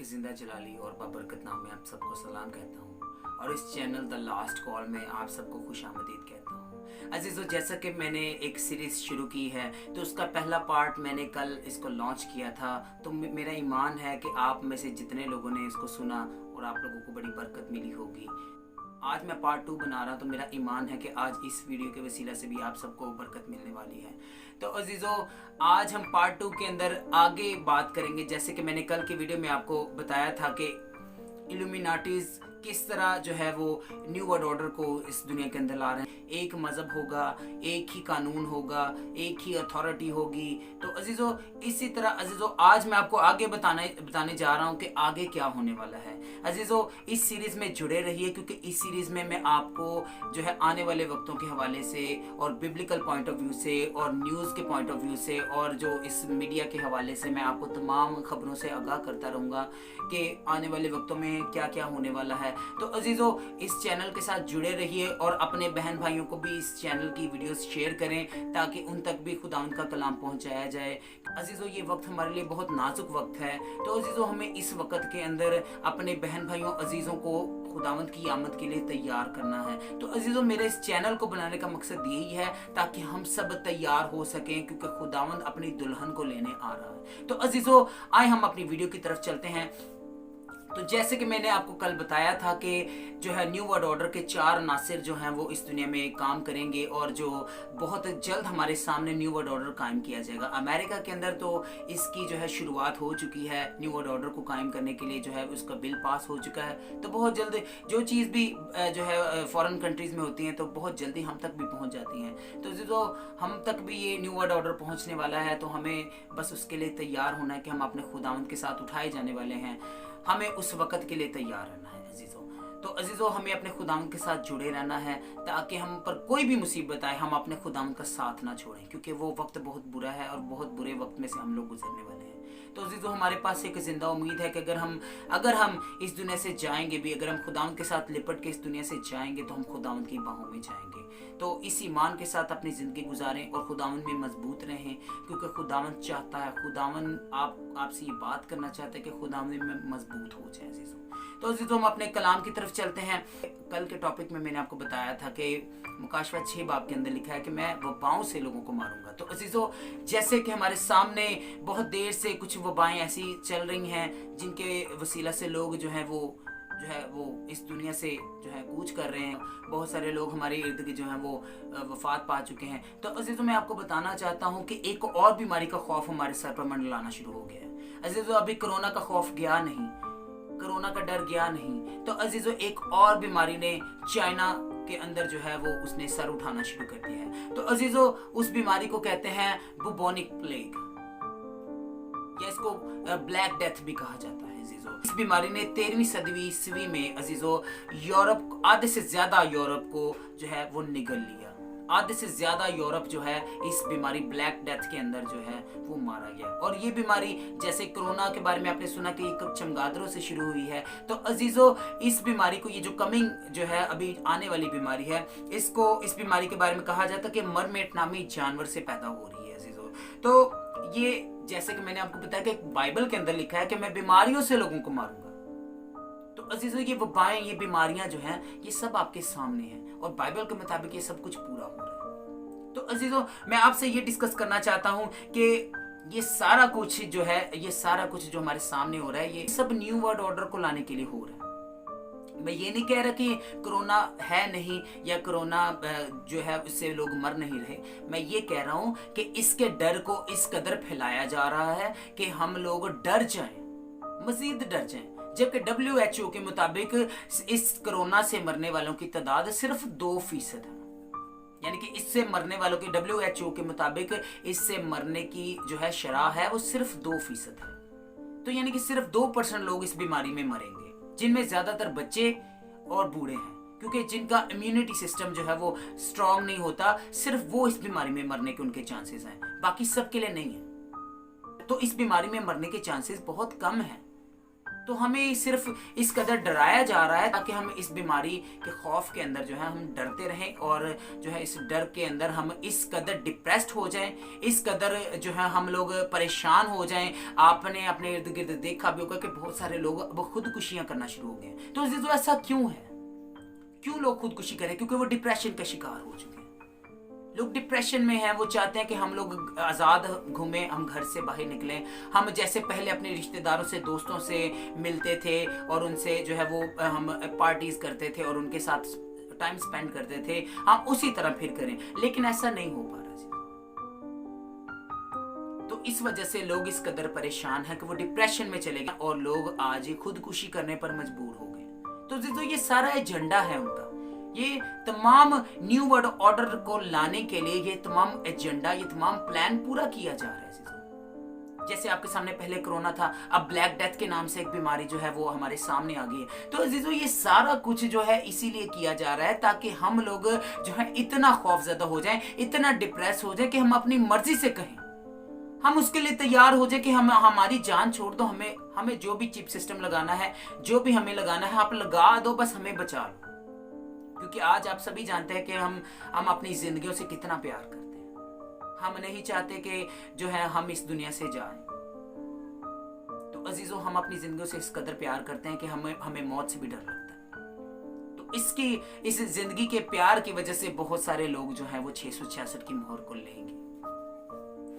जिंदा जलाली और बाबरकत नाम में आप सबको सलाम कहता हूँ और इस चैनल द लास्ट कॉल में आप सबको खुशामदीद कहता हूँ। अजीज़ो, जैसा कि मैंने एक सीरीज़ शुरू की है तो उसका पहला पार्ट मैंने कल इसको लॉन्च किया था, तो मेरा ईमान है कि आप में से जितने लोगों ने इसको सुना और आप लोगों को बड़ी बरकत मिली होगी। आज मैं पार्ट 2 बना रहा हूँ, तो मेरा ईमान है कि आज इस वीडियो के वसीला से भी आप सबको बरकत मिलने वाली है। तो अजीज़ों, आज हम पार्ट 2 के अंदर आगे बात करेंगे। जैसे कि मैंने कल की वीडियो में आपको बताया था कि इल्यूमिनाटीज़ किस तरह जो है वो न्यू वर्ल्ड ऑर्डर को इस दुनिया के अंदर ला रहे हैं। एक मज़हब होगा, एक ही कानून होगा, एक ही अथॉरिटी होगी। तो अजीज़ों, इसी तरह अजीज़ों आज मैं आपको आगे बताने जा रहा हूँ कि आगे क्या होने वाला है। अजीज़ों, इस सीरीज़ में जुड़े रहिए, क्योंकि इस सीरीज़ में मैं आपको जो है आने वाले वक्तों के हवाले से और बिब्लिकल पॉइंट ऑफ व्यू से और न्यूज़ के पॉइंट ऑफ व्यू से और जो इस मीडिया के हवाले से मैं आपको तमाम ख़बरों से आगाह करता रहूँगा कि आने वाले वक्तों में क्या क्या होने वाला है। तो अजीज़ों, इस चैनल के साथ जुड़े रहिए और अपने बहन भाइयों को भी इस चैनल की वीडियोस शेयर करें ताकि उन तक भी खुदावंद का कलाम पहुंचाया जाए। अजीज़ों, ये वक्त हमारे लिए बहुत नाजुक वक्त है, तो अजीज़ों हमें इस वक्त के अंदर अपने बहन भाइयों अजीज़ों को खुदावंद की आमद के लिए तैयार करना है। तो अजीज़ों, मेरे इस चैनल को बनाने का मकसद यही है ताकि हम सब तैयार हो सकें, क्योंकि खुदावंद अपनी दुल्हन को लेने आ रहा है। तो अजीज़ों, आए हम अपनी वीडियो की तरफ चलते हैं। तो जैसे कि मैंने आपको कल बताया था कि जो है न्यू वर्ल्ड ऑर्डर के 4 नासिर जो हैं वो इस दुनिया में काम करेंगे और जो बहुत जल्द हमारे सामने न्यू वर्ल्ड ऑर्डर कायम किया जाएगा। अमेरिका के अंदर तो इसकी जो है शुरुआत हो चुकी है। न्यू वर्ल्ड ऑर्डर को कायम करने के लिए जो है उसका बिल पास हो चुका है। तो बहुत जल्द जो चीज़ भी जो है फॉरेन कंट्रीज़ में होती हैं तो बहुत जल्दी हम तक भी पहुँच जाती हैं। तो जो हम तक भी ये न्यू वर्ल्ड ऑर्डर पहुँचने वाला है, तो हमें बस उसके लिए तैयार होना है कि हम अपने खुदावंद के साथ उठाए जाने वाले हैं। हमें उस वक़्त के लिए तैयार रहना है अजीज़ों। तो अजीज़ों, हमें अपने खुदावंद के साथ जुड़े रहना है ताकि हम पर कोई भी मुसीबत आए हम अपने खुदावंद का साथ ना छोड़ें, क्योंकि वो वक्त बहुत बुरा है और बहुत बुरे वक्त में से हम लोग गुजरने वाले हैं। तो अजीज़ों, हमारे पास एक ज़िंदा उम्मीद है कि अगर हम इस दुनिया से जाएंगे भी, अगर हम खुदावंद के साथ लिपट के इस दुनिया से जाएंगे तो हम खुदावंद की बाहों में जाएंगे। तो इस ईमान के साथ अपनी ज़िंदगी गुजारें और खुदावंद में मजबूत रहें, क्योंकि खुदावंद चाहता है, खुदावंद आपसे ये बात करना चाहता है कि खुदावंद में मजबूत हो जाए अजीज़ों। तो अजीज़ों, हम अपने कलाम की तरफ चलते हैं। कल के टॉपिक में मैंने आपको बताया था कि मुकाशवा 6 बाब के अंदर लिखा है कि मैं वबाओं से लोगों को मारूंगा। तो अजीज़ों, जैसे कि हमारे सामने बहुत देर से कुछ वबाएं ऐसी चल रही हैं जिनके वसीला से लोग जो है वो इस दुनिया से जो है कूच कर रहे हैं। बहुत सारे लोग हमारे इर्द गिर्द जो हैं वो वफात पा चुके हैं। तो अजीज़ों, मैं आपको बताना चाहता हूँ कि एक और बीमारी का खौफ हमारे सर पर मंडलाना शुरू हो गया है। अजीज़ों, अभी कोरोना का खौफ गया नहीं, कोरोना का डर गया नहीं। तो अजीज़ों, एक और बीमारी ने चाइना के अंदर जो है वो उसने सर उठाना शुरू कर दिया है। तो अजीज़ों, उस बीमारी को कहते हैं बुबोनिक प्लेग, या इसको ब्लैक डेथ भी कहा जाता है। अजीज़ों, इस बीमारी ने 13वीं सदी ईस्वी में अजीज़ों यूरोप, आधे से ज्यादा यूरोप को जो है वो निगल लिया। आधे से ज्यादा यूरोप जो है इस बीमारी ब्लैक डेथ के अंदर जो है वो मारा गया। और ये बीमारी, जैसे कोरोना के बारे में आपने सुना कि ये चमगादड़ों से शुरू हुई है, तो अजीज़ों, इस बीमारी को, ये जो कमिंग जो है अभी आने वाली बीमारी है, इस बीमारी के बारे में कहा जाता है कि मरमेट नामी जानवर से पैदा हो रही है अजीज़ों। तो ये जैसे कि मैंने आपको बताया कि बाइबल के अंदर लिखा है कि मैं बीमारियों से लोगों को मारूंगा। तो अजीज़ों, ये वबाएं, ये बीमारियां जो हैं, ये सब आपके सामने हैं और बाइबल के मुताबिक ये सब कुछ पूरा हो रहा है। तो अजीज़ों, मैं आपसे ये डिस्कस करना चाहता हूं कि ये सारा कुछ जो है, ये सारा कुछ जो हमारे सामने हो रहा है, ये सब न्यू वर्ल्ड ऑर्डर को लाने के लिए हो रहा है। मैं ये नहीं कह रहा कि कोरोना है नहीं या कोरोना जो है उससे लोग मर नहीं रहे। मैं ये कह रहा हूँ कि इसके डर को इस कदर फैलाया जा रहा है कि हम लोग डर जाएं, मजीद डर जाएं। जबकि WHO के मुताबिक इस कोरोना से मरने वालों की तादाद सिर्फ 2% है। यानी कि इससे मरने वालों की WHO के मुताबिक इससे मरने की जो है शरह है वो सिर्फ 2% है। तो यानी कि सिर्फ 2% लोग इस बीमारी में मरेंगे, जिनमें ज्यादातर बच्चे और बूढ़े हैं, क्योंकि जिनका इम्यूनिटी सिस्टम जो है वो स्ट्रांग नहीं होता, सिर्फ वो इस बीमारी में मरने के उनके चांसेस हैं, बाकी सब के लिए नहीं है। तो इस बीमारी में मरने के चांसेस बहुत कम हैं। तो हमें सिर्फ इस कदर डराया जा रहा है ताकि हम इस बीमारी के खौफ के अंदर जो है हम डरते रहें, और जो है इस डर के अंदर हम इस कदर डिप्रेस्ड हो जाएं, इस कदर जो है हम लोग परेशान हो जाएं। आपने अपने इर्द गिर्द देखा भी होगा कि बहुत सारे लोग अब खुदकुशियां करना शुरू हो गए। तो ऐसा क्यों है? क्यों लोग खुदकुशी करें? क्योंकि वो डिप्रेशन का शिकार हो चुके हैं। लोग डिप्रेशन में हैं, वो चाहते हैं कि हम लोग आज़ाद घूमें, हम घर से बाहर निकलें, हम जैसे पहले अपने रिश्तेदारों से, दोस्तों से मिलते थे और उनसे जो है वो हम पार्टीज करते थे और उनके साथ टाइम स्पेंड करते थे, हम उसी तरह फिर करें। लेकिन ऐसा नहीं हो पा रहा जी। तो इस वजह से लोग इस कदर परेशान हैं कि वो डिप्रेशन में चले गए और लोग आज खुदकुशी करने पर मजबूर हो गए। तो ये सारा एजेंडा है उनका, ये तमाम न्यू वर्ल्ड ऑर्डर को लाने के लिए ये तमाम एजेंडा, ये तमाम प्लान पूरा किया जा रहा है। जैसे आपके सामने पहले कोरोना था, अब ब्लैक डेथ के नाम से एक बीमारी जो है वो हमारे सामने आ गई है। तो अजीजों ये सारा कुछ जो है इसीलिए किया जा रहा है ताकि हम लोग जो है इतना खौफजदा हो जाएं, इतना डिप्रेस हो जाए कि हम अपनी मर्जी से कहें, हम उसके लिए तैयार हो जाए कि हम हमारी जान छोड़ दो, हमें जो भी चिप सिस्टम लगाना है, जो भी हमें लगाना है आप लगा दो, बस हमें बचा लो। क्योंकि आज आप सभी जानते हैं कि हम अपनी जिंदगियों से कितना प्यार करते हैं। हम नहीं चाहते कि जो है हम इस दुनिया से जाएं। तो अजीजों हम अपनी जिंदगियों से इस कदर प्यार करते हैं कि हमें मौत से भी डर लगता है। तो इस जिंदगी के प्यार की वजह से बहुत सारे लोग जो है वो 666 की मोहर को लेंगे।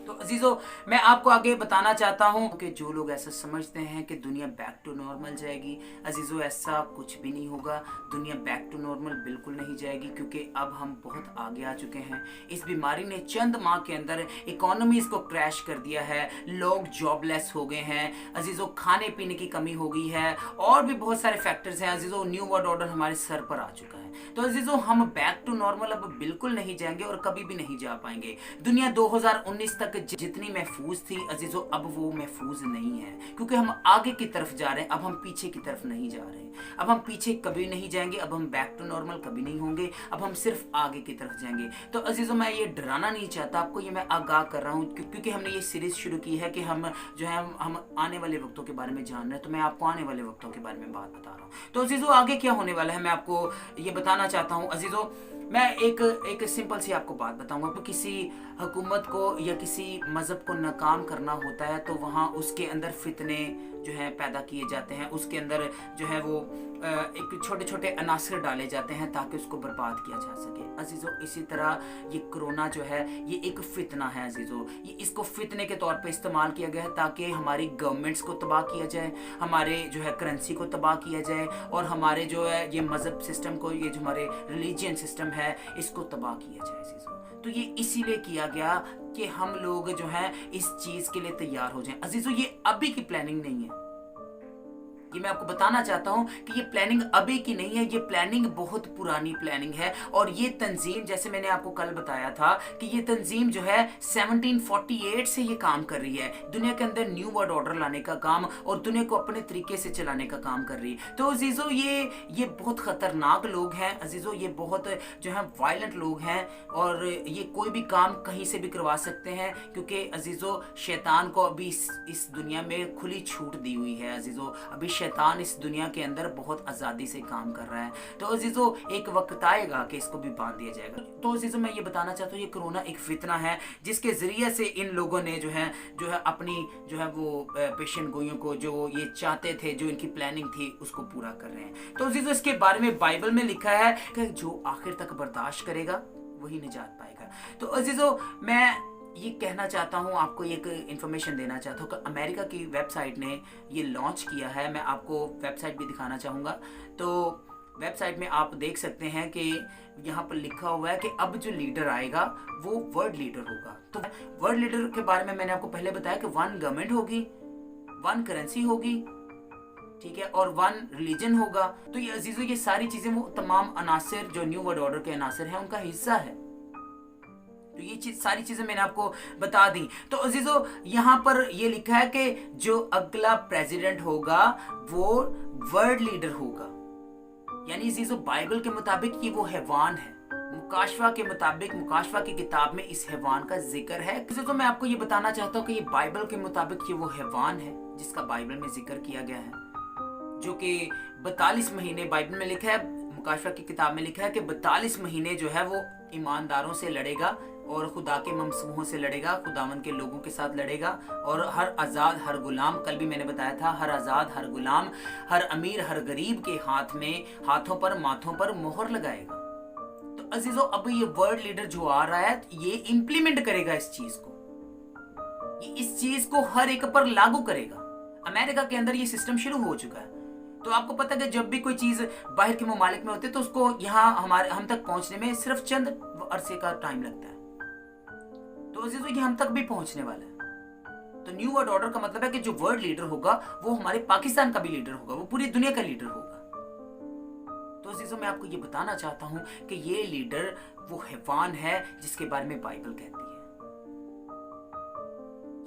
तो अजीजों मैं आपको आगे बताना चाहता हूं कि जो लोग ऐसा समझते हैं कि दुनिया बैक टू नॉर्मल जाएगी, अजीजों ऐसा कुछ भी नहीं होगा। दुनिया बैक टू नॉर्मल बिल्कुल नहीं जाएगी, क्योंकि अब हम बहुत आगे आ चुके हैं। इस बीमारी ने चंद माह के अंदर इकोनॉमीज को क्रैश कर दिया है, लोग जॉबलेस हो गए हैं अजीजों, खाने पीने की कमी हो गई है और भी बहुत सारे फैक्टर्स हैं अजीजों। न्यू वर्ल्ड ऑर्डर हमारे सर पर आ चुका है। तो अजीजों हम बैक टू नॉर्मल अब बिल्कुल नहीं जाएंगे और कभी भी नहीं जा पाएंगे। दुनिया 2019 तक जितनी महफूज थी अजीजों, अब वो महफूज नहीं है, क्योंकि हम आगे की तरफ जा रहे हैं, अब हम पीछे की तरफ नहीं जा रहे हैं। अब हम पीछे कभी नहीं जाएंगे, अब हम बैक टू नॉर्मल कभी नहीं होंगे, अब हम सिर्फ आगे की तरफ जाएंगे। तो अजीजों मैं ये डराना नहीं चाहता आपको, ये मैं आगाह कर रहा हूँ क्योंकि हमने ये सीरीज शुरू की है कि हम जो है हम आने वाले वक्तों के बारे में जान रहे हैं। तो मैं आपको आने वाले वक्तों के बारे में बात बता रहा हूँ। तो अजीजों आगे क्या होने वाला है मैं आपको ये बताना चाहता हूँ। अजीजों मैं एक सिंपल सी आपको बात बताऊंगा। तो किसी हुकूमत को या किसी मजहब को नाकाम करना होता है तो वहाँ उसके अंदर फितने जो है पैदा किए जाते हैं, उसके अंदर जो है वो एक छोटे छोटे अनासर डाले जाते हैं ताकि उसको बर्बाद किया जा सके। अजीजों इसी तरह ये कोरोना जो है ये एक फितना है अजीजों, ये इसको फितने के तौर पे इस्तेमाल किया गया है ताकि हमारी गवर्नमेंट्स को तबाह किया जाए, हमारे जो है करेंसी को तबाह किया जाए और हमारे जो है ये मजहब सिस्टम को, ये जो हमारे रिलीजियन सिस्टम है इसको तबाह किया जाए अजीजों। तो ये इसीलिए किया गया कि हम लोग जो है इस चीज के लिए तैयार हो जाएं। अजीजों ये अभी की प्लानिंग नहीं है, ये मैं आपको बताना चाहता हूं कि ये प्लानिंग अभी की नहीं है, ये प्लानिंग बहुत पुरानी प्लानिंग है। और ये तंजीम, जैसे मैंने आपको कल बताया था कि ये तंजीम जो है 1748 से ये काम कर रही है, दुनिया के अंदर न्यू वर्ल्ड ऑर्डर लाने का काम और दुनिया को अपने तरीके से चलाने का काम कर रही है। तो अजीजों ये बहुत खतरनाक लोग हैं अजीजों, ये बहुत जो है वायलेंट लोग हैं और ये कोई भी काम कहीं से भी करवा सकते हैं, क्योंकि अजीजों शैतान को अभी इस दुनिया में खुली छूट दी हुई है अजीजों। अभी शैतान इस दुनिया के अंदर बहुत आज़ादी से काम कर रहा है। तो अजीजों एक वक्त आएगा कि इसको भी बांध दिया जाएगा। तो अजीजों मैं ये बताना चाहता हूँ ये कोरोना एक फितना है जिसके जरिए से इन लोगों ने जो है अपनी जो है वो पेशेंट गोइयों को जो ये चाहते थे, जो इनकी प्लानिंग थी उसको पूरा कर रहे हैं। तो अजीजों इसके बारे में बाइबल में लिखा है कि जो आखिर तक बर्दाश्त करेगा वही निजात पाएगा। तो अजीजों मैं ये कहना चाहता हूँ, आपको एक इन्फॉर्मेशन देना चाहता हूँ कि अमेरिका की वेबसाइट ने ये लॉन्च किया है। मैं आपको वेबसाइट भी दिखाना चाहूँगा। तो वेबसाइट में आप देख सकते हैं कि यहाँ पर लिखा हुआ है कि अब जो लीडर आएगा वो वर्ल्ड लीडर होगा। तो वर्ल्ड लीडर के बारे में मैंने आपको पहले बताया कि 1 गवर्नमेंट होगी, 1 करेंसी होगी, ठीक है, और 1 रिलीजन होगा। तो ये अजीजों ये सारी चीजें वो तमाम अनासर जो न्यू वर्ल्ड ऑर्डर के अनासर हैं उनका हिस्सा है। तो ये सारी चीजें मैंने आपको बता दी। तो अजीजों यहाँ पर ये लिखा है कि जो अगला प्रेसिडेंट होगा वो वर्ल्ड लीडर होगा। यानी अजीजों बाइबल के मुताबिक ये वो हैवान है। मुकाशवा के मुताबिक, मुकाशवा की किताब में इस हैवान का जिक्र है। तो मैं आपको ये बताना चाहता हूँ कि ये बाइबल के मुताबिक ये वो हैवान है जिसका बाइबल में जिक्र किया गया है। जो कि 42 महीने बाइबल में लिखा है, मुकाशवा की किताब में लिखा है कि 42 महीने जो है वो ईमानदारों से लड़ेगा और खुदा के ममसूहों से लड़ेगा, खुदावन के लोगों के साथ लड़ेगा। और हर आज़ाद हर गुलाम, कल भी मैंने बताया था, हर आज़ाद हर गुलाम, हर अमीर हर गरीब के हाथों पर माथों पर मोहर लगाएगा। तो अजीजों, अब ये वर्ल्ड लीडर जो आ रहा है ये इंप्लीमेंट करेगा इस चीज को, ये इस चीज को हर एक पर लागू करेगा। अमेरिका के अंदर ये सिस्टम शुरू हो चुका है। तो आपको पता है कि जब भी कोई चीज बाहर के ममालिक में होती है तो उसको यहाँ हम तक पहुंचने में सिर्फ चंद अरसे का टाइम लगता है। तो अजीजों, ये हम तक भी पहुंचने वाला है। तो न्यू वर्ल्ड ऑर्डर का मतलब है कि जो वर्ल्ड लीडर होगा वो हमारे पाकिस्तान का भी लीडर होगा, वो पूरी दुनिया का लीडर होगा। तो अजीजों, मैं आपको ये बताना चाहता हूं कि ये लीडर वो हैवान है जिसके बारे में बाइबल कहती है।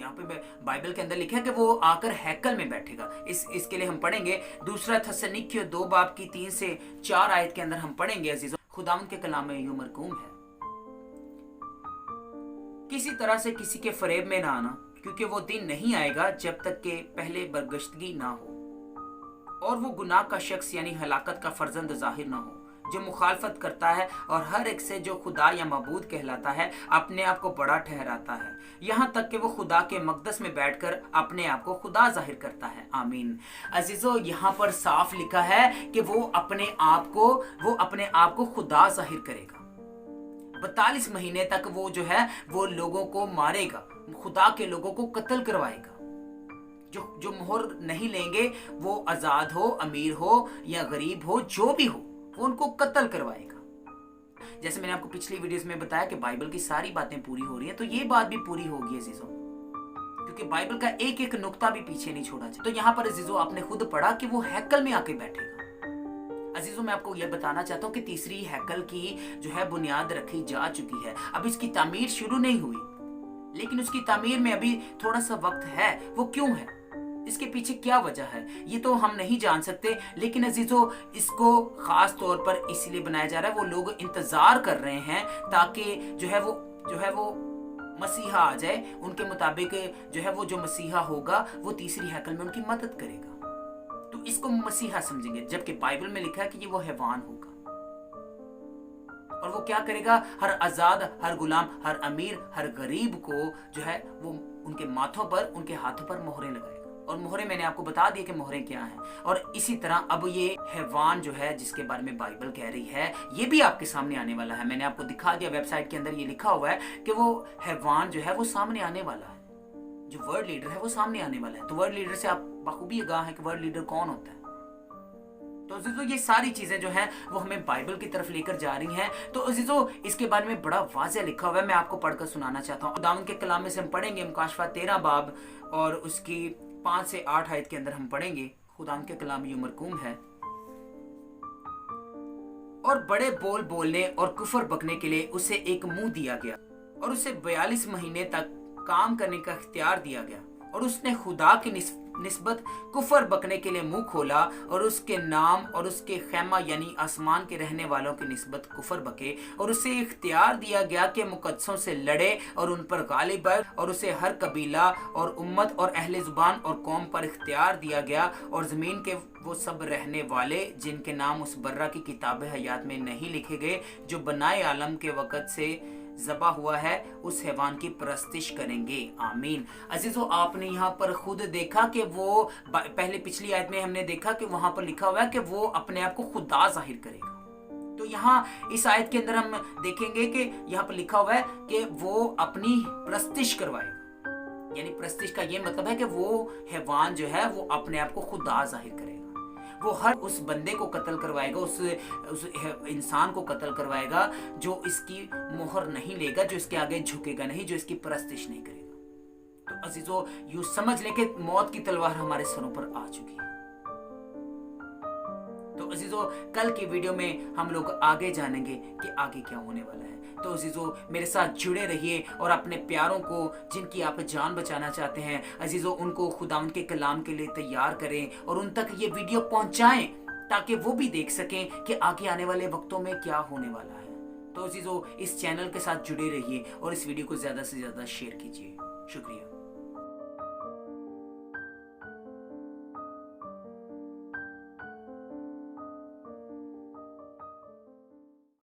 यहाँ पे बाइबल के अंदर लिखा है कि वो आकर हैकल में बैठेगा। इसके लिए हम पढ़ेंगे दूसरा थस्सलुनीकियों 2 बाब की 3 से 4 आयत के अंदर हम पढ़ेंगे। अजीजों, खुदावंद के कलाम में यूं मरकूम है, किसी तरह से किसी के फरेब में ना आना, क्योंकि वो दिन नहीं आएगा जब तक के पहले बरगश्तगी ना हो और वो गुनाह का शख्स यानी हलाकत का फर्जंद जाहिर ना हो, जो मुखालफत करता है और हर एक से जो खुदा या मबूद कहलाता है अपने आप को बड़ा ठहराता है, यहाँ तक कि वो खुदा के मकदस में बैठकर अपने आप को खुदा जाहिर करता है। आमीन। अजीजों, यहाँ पर साफ लिखा है कि वो अपने आप को खुदा जाहिर करेगा। 42 महीने तक वो जो है वो लोगों को मारेगा, खुदा के लोगों को कत्ल करवाएगा। जो मोहर नहीं लेंगे वो आजाद हो, अमीर हो या गरीब हो, जो भी हो, वो उनको कत्ल करवाएगा। जैसे मैंने आपको पिछली वीडियोस में बताया कि बाइबल की सारी बातें पूरी हो रही हैं, तो ये बात भी पूरी होगी अजीजों, क्योंकि बाइबल का एक एक नुक्ता भी पीछे नहीं छोड़ा जाए। तो यहाँ पर अजीजों आपने खुद पढ़ा कि वो हैकल में आके बैठेगा। अजीजों, मैं आपको यह बताना चाहता हूँ कि तीसरी हैकल की जो है बुनियाद रखी जा चुकी है। अब इसकी तामीर शुरू नहीं हुई, लेकिन उसकी तामीर में अभी थोड़ा सा वक्त है। वो क्यों है, इसके पीछे क्या वजह है, ये तो हम नहीं जान सकते। लेकिन अजीजों, इसको खास तौर पर इसलिए बनाया जा रहा है, वो लोग इंतजार कर रहे हैं ताकि जो है वो मसीहा आ जाए। उनके मुताबिक जो मसीहा होगा वो तीसरी हैकल में उनकी मदद करेगा, तो इसको मसीहा समझेंगे। जबकि बाइबल में लिखा है कि ये वो हैवान होगा और वो क्या करेगा, हर आजाद हर गुलाम, हर अमीर हर गरीब को जो है वो उनके माथों पर, उनके हाथों पर मोहरें लगाएगा। और मोहरें मैंने आपको बता दी कि मोहरें क्या हैं। और इसी तरह अब ये हैवान जो है जिसके बारे में बाइबल कह रही है, ये भी आपके सामने आने वाला है। मैंने आपको दिखा दिया, वेबसाइट के अंदर ये लिखा हुआ है कि वो हैवान जो है वो सामने आने वाला है, जो वर्ल्ड लीडर है वो सामने आने वाला है। तो वर्ल्ड लीडर से आप बखूबी आगाह है कि वर्ल्ड लीडर कौन होता है। तो अजीजों, ये सारी चीजें जो हैं वो हमें बाइबल की तरफ लेकर जा रही हैं। तो अजीजों, इसके बारे में बड़ा वाज़ेह लिखा हुआ है, मैं आपको पढ़कर सुनाना चाहता हूँ। खुदावंद के कलाम में से हम पढ़ेंगे मुकाशवा 13 बाब और उसकी 5 से 8 आयत के अंदर हम पढ़ेंगे। खुदावंद के कलाम यूं मरकूम है, और बड़े बोल बोलने और कुफर बकने के लिए उसे एक मुंह दिया गया और उसे 42 महीने तक काम करने का इख्तियार दिया गया, और उसने खुदा की निस्बत कुफर बकने के लिए मुंह खोला और उसके नाम और उसके खैमा यानी आसमान के रहने वालों की निस्बत कुफर बके, और उसे इख्तियार दिया गया कि मुकद्दसों से लड़े और उन पर गालिब आए, और उसे हर कबीला और उम्मत और अहले जुबान और कौम पर इख्तियार दिया गया, और ज़मीन के वो सब रहने वाले जिनके नाम उस बर्रा की किताब हयात में नहीं लिखे गए, जो बनाए आलम के वक़्त से ज़बा हुआ है, उस हैवान की परस्तिश करेंगे। आमीन। अजीजों, आपने यहाँ पर खुद देखा कि वो पहले पिछली आयत में हमने देखा कि वहां पर लिखा हुआ है कि वो अपने आप को खुदा जाहिर करेगा। तो यहाँ इस आयत के अंदर हम देखेंगे कि यहाँ पर लिखा हुआ है कि वो अपनी परस्तिश करवाएगा, यानी परस्तिश का ये मतलब है कि वो हैवान जो है वो अपने आप को खुदा जाहिर करेगा। वो हर उस बंदे को कत्ल करवाएगा, उस इंसान को कत्ल करवाएगा जो इसकी मोहर नहीं लेगा, जो इसके आगे झुकेगा नहीं, जो इसकी परस्तिश नहीं करेगा। तो अजीजों, यूं समझ लें कि मौत की तलवार हमारे सरों पर आ चुकी है। तो अजीजों, कल की वीडियो में हम लोग आगे जानेंगे कि आगे क्या होने वाला है। तो अजीजों, मेरे साथ जुड़े रहिए और अपने प्यारों को, जिनकी आप जान बचाना चाहते हैं अजीजों, उनको खुदावंद के कलाम के लिए तैयार करें और उन तक ये वीडियो पहुंचाएं ताकि वो भी देख सकें कि आगे आने वाले वक्तों में क्या होने वाला है। तो अजीजों, इस चैनल के साथ जुड़े रहिए और इस वीडियो को ज़्यादा से ज़्यादा शेयर कीजिए। शुक्रिया।